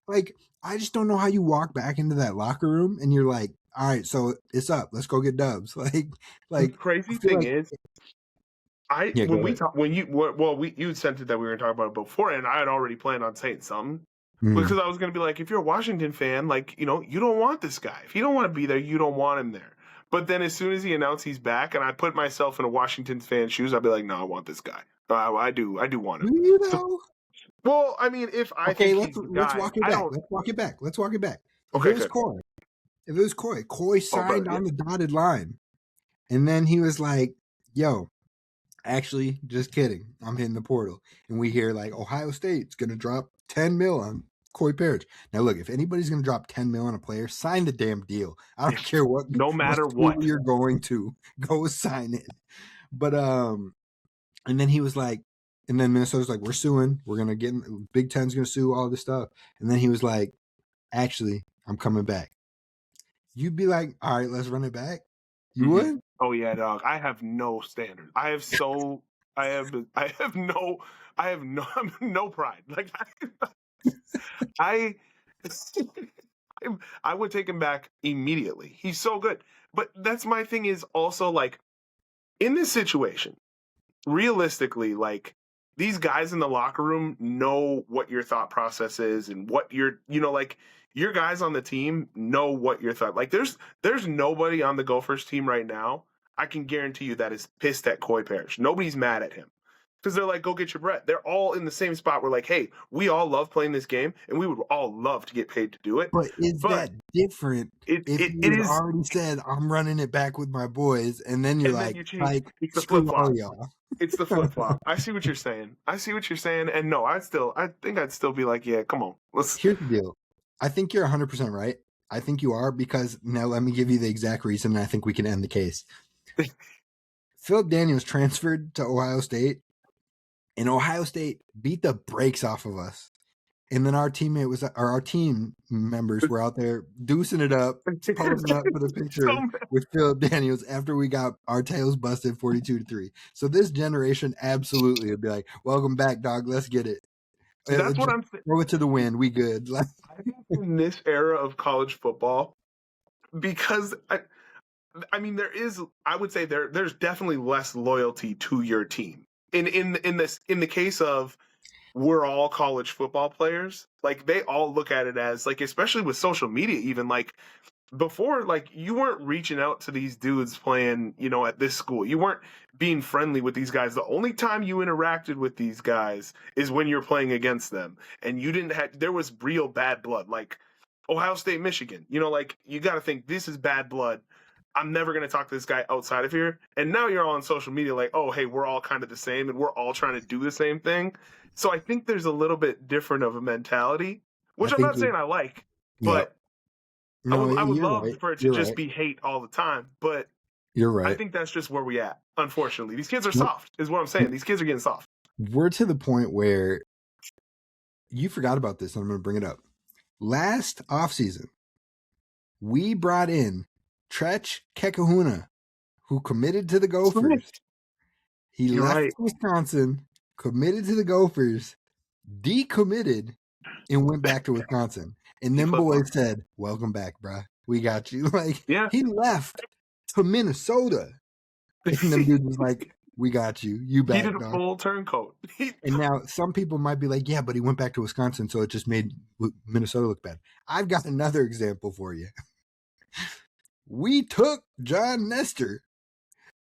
Like, I just don't know how you walk back into that locker room and you're like, all right, so it's up. Let's go get dubs. The Like I crazy feel thing like is, yeah, go ahead. you sent it that we were talking about it before, and I had already planned on saying something Mm. because I was going to be like, if you're a Washington fan, like, you know, you don't want this guy. If you don't want to be there, you don't want him there. But then as soon as he announced he's back, and I put myself in a Washington fan shoes, I'd be like, no, I want this guy. I do want him. Do you So, know? well, I mean, if I Okay, think let's he's the let's guy, walk it I back. don't. Let's walk it back. Let's walk it back. If it Okay, was good. Coy, Coy Oh, brother, signed yeah. on the dotted line, and then he was like, "Yo, actually, just kidding. I'm hitting the portal," and we hear like Ohio State's gonna drop 10 mil on Coy Parrish. Now, look, if anybody's gonna drop 10 mil on a player, sign the damn deal. I don't care what No matter school what. you're going to, go sign it. But and then he was like, and then Minnesota's like, we're suing. We're gonna get Big Ten's gonna sue all this stuff. And then he was like, actually, I'm coming back. You'd be like, all right, let's run it back. You would? Oh yeah, dog. I have no standard. I have no pride. Like I I would take him back immediately. He's so good. But that's my thing is also like in this situation, realistically, like these guys in the locker room know what your thought process is and what like your guys on the team know what your thought. Like there's nobody on the Gophers team right now. I can guarantee you that is pissed at Coy Parrish. Nobody's mad at him because they're like, go get your bread. They're all in the same spot. We're like, hey, we all love playing this game and we would all love to get paid to do it. But is But that different if it you had is, already said I'm running it back with my boys, and then you're and then like, you change. It's the flip screw all flop. y'all. It's the flip flop. I see what you're saying. And no, I think I'd still be like, yeah, come on, let's. Here's the deal. I think you're 100% right. I think you are, because now let me give you the exact reason, and I think we can end the case. Philip Daniels transferred to Ohio State, and Ohio State beat the brakes off of us. And then our team members were out there deucing it up, posing up for the picture with Philip Daniels after we got our tails busted 42-3. So this generation absolutely would be like, welcome back, dog. Let's get it. That's what I'm saying. Throw it to the wind. We good. I think in this era of college football, because I mean, I would say there's definitely less loyalty to your team. In the case of we're all college football players, like they all look at it as like, especially with social media, even like before, like you weren't reaching out to these dudes playing, you know, at this school. You weren't being friendly with these guys. The only time you interacted with these guys is when you're playing against them, and you didn't have. There was real bad blood, like Ohio State, Michigan. You know, like you got to think this is bad blood. I'm never going to talk to this guy outside of here. And now you're all on social media like, oh, hey, we're all kind of the same and we're all trying to do the same thing. So I think there's a little bit different of a mentality, which I'm not saying I like, but yeah. No, I would love right. for it to just be hate all the time. But you're right. I think that's just where we at, unfortunately. These kids are soft, is what I'm saying. These kids are getting soft. We're to the point where you forgot about this, and I'm going to bring it up. Last offseason, we brought in Tretch Kekahuna, who committed to the Gophers. He left Wisconsin, committed to the Gophers, decommitted, and went back to Wisconsin. And them boys said, welcome back, bruh. We got you. Like, he left to Minnesota. And them dudes was like, we got you. You back, He did a dog. full turncoat. And now some people might be like, yeah, but he went back to Wisconsin, so it just made Minnesota look bad. I've got another example for you. We took John Nestor,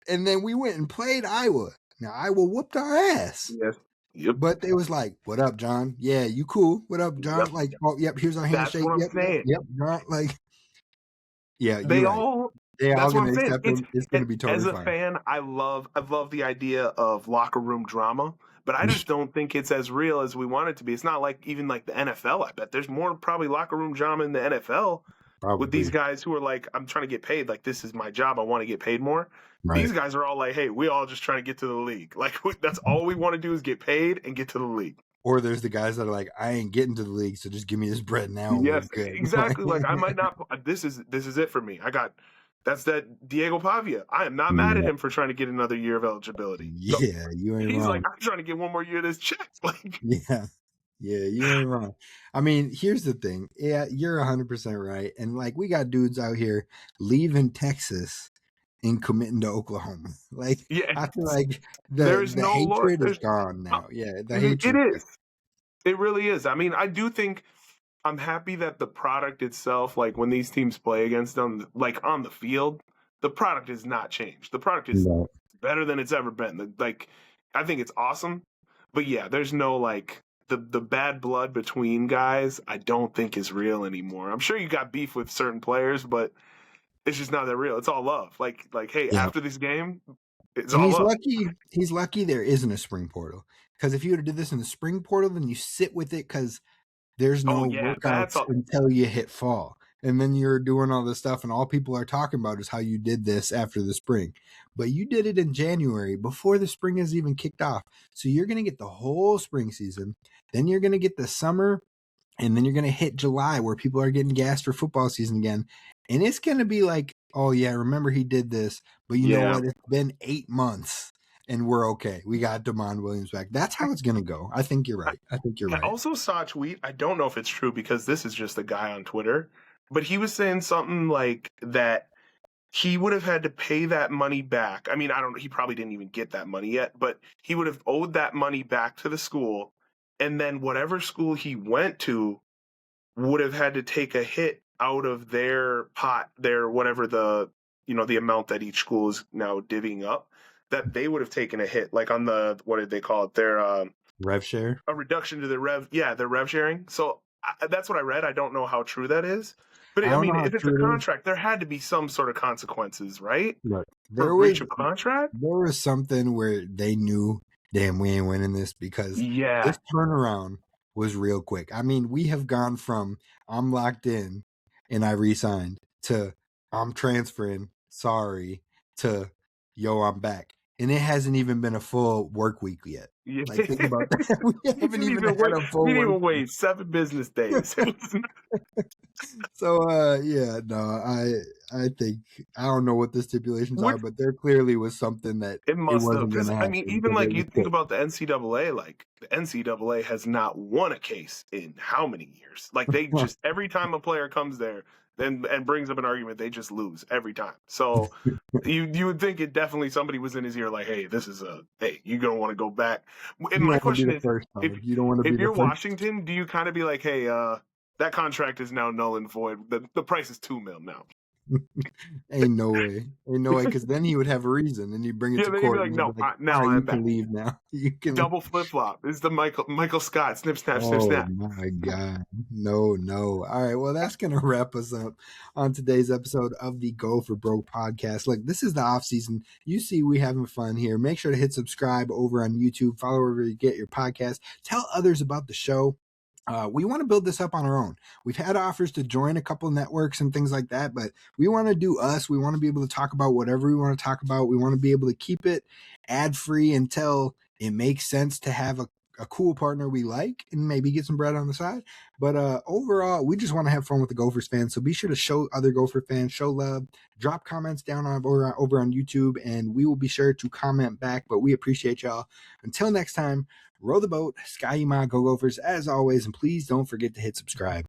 and then we went and played Iowa. Now, Iowa whooped our ass. Yes. Yep. But they was like, what up, John? Yeah, you cool. What up, John? Yep. Like, oh, yep, here's our handshake. That's what I'm saying. Yep, John. Like, yeah, they you're all. They That's all what going I'm to saying. accept them. It's going to be totally fine. As a fan, I love the idea of locker room drama, but I just don't think it's as real as we want it to be. It's not like even like the NFL. I bet there's more probably locker room drama in the NFL with these guys who are like, I'm trying to get paid. Like, this is my job. I want to get paid more. Right. These guys are all like, hey, we all just trying to get to the league. Like, that's all we want to do is get paid and get to the league. Or there's the guys that are like, I ain't getting to the league, so just give me this bread now. Yes, exactly. Like, I might not. This is it for me. That's that Diego Pavia. I am not mad at him for trying to get another year of eligibility. Yeah, you ain't He's wrong. like, I'm trying to get one more year of this check. Like, yeah. Yeah, you ain't wrong. I mean, here's the thing. Yeah, you're 100% right. And like, we got dudes out here leaving Texas and committing to Oklahoma. Like, Yeah, I feel like there's the no Lord. hatred is gone now. Yeah, the It hatred. is. It really is. I mean, I do think I'm happy that the product itself, like when these teams play against them, like on the field, the product has not changed. The product is No. better than it's ever been. Like, I think it's awesome. But yeah, there's no like the bad blood between guys. I don't think is real anymore. I'm sure you got beef with certain players, but it's just not that real. It's all love. Like hey, Yeah. after this game, it's And all he's love. lucky. He's lucky there isn't a spring portal. Because if you would have did this in the spring portal, then you sit with it because there's Oh no yeah, that's workouts all. until you hit fall. And then you're doing all this stuff, and all people are talking about is how you did this after the spring. But you did it in January before the spring has even kicked off. So you're going to get the whole spring season. Then you're going to get the summer, and then you're going to hit July where people are getting gassed for football season again. And it's going to be like, oh, yeah, remember he did this. But you know Yeah. what? It's been 8 months. And we're okay. We got Damon Williams back. That's how it's going to go. I think you're right. I think you're right. I also saw a tweet. I don't know if it's true because this is just a guy on Twitter, but he was saying something like that he would have had to pay that money back. I mean, I don't know. He probably didn't even get that money yet, but he would have owed that money back to the school. And then whatever school he went to would have had to take a hit out of their pot, their whatever the amount that each school is now divvying up, that they would have taken a hit, like on the, what did they call it? Their Rev share? a reduction to the rev. Yeah, their rev sharing. So that's what I read. I don't know how true that is, but I I don't mean, know how if it's a true it is. contract, there had to be some sort of consequences, right? Look, For breach of contract. there was something where they knew, damn, we ain't winning this because Yeah, this turnaround was real quick. I mean, we have gone from I'm locked in and I re-signed to I'm transferring, sorry, to yo, I'm back. And it hasn't even been a full work week yet. yeah. Like, think about that. We We haven't didn't even even had wait. a We full didn't work even wait 7 business days. So yeah, no, I think I don't know what the stipulations Which are, but there clearly was something that it it must have, wasn't because gonna I happen mean, even because like it you was think quick. about the NCAA, like the NCAA has not won a case in how many years? Like they just every time a player comes there and brings up an argument, they just lose every time. So you would think it definitely somebody was in his ear like, hey, you gonna want to go back. And You my don't want to be question the is, first if dog. You don't want to be if the you're first. Washington, do you kind of be like, hey, that contract is now null and void. The price is $2 million now. Ain't no way, because then he would have a reason, and he'd bring it Yeah, to then you'd be court, like, and they'd be no, like, "All now right, you I'm can back. leave now. You can leave." Double flip flop is the Michael Scott snip snap snip Oh snap. my God. No, no. All right. Well, that's going to wrap us up on today's episode of the Go for Broke podcast. Look, this is the off season. You see, we having fun here. Make sure to hit subscribe over on YouTube. Follow wherever you get your podcast. Tell others about the show. We want to build this up on our own. We've had offers to join a couple networks and things like that, but we want to do us. We want to be able to talk about whatever we want to talk about. We want to be able to keep it ad free until it makes sense to have a cool partner we like and maybe get some bread on the side. But overall, we just want to have fun with the Gophers fans. So be sure to show other Gopher fans, show love, drop comments down over on YouTube, and we will be sure to comment back. But we appreciate y'all. Until next time, row the boat, Sky Ma, Go Gophers, as always, and please don't forget to hit subscribe.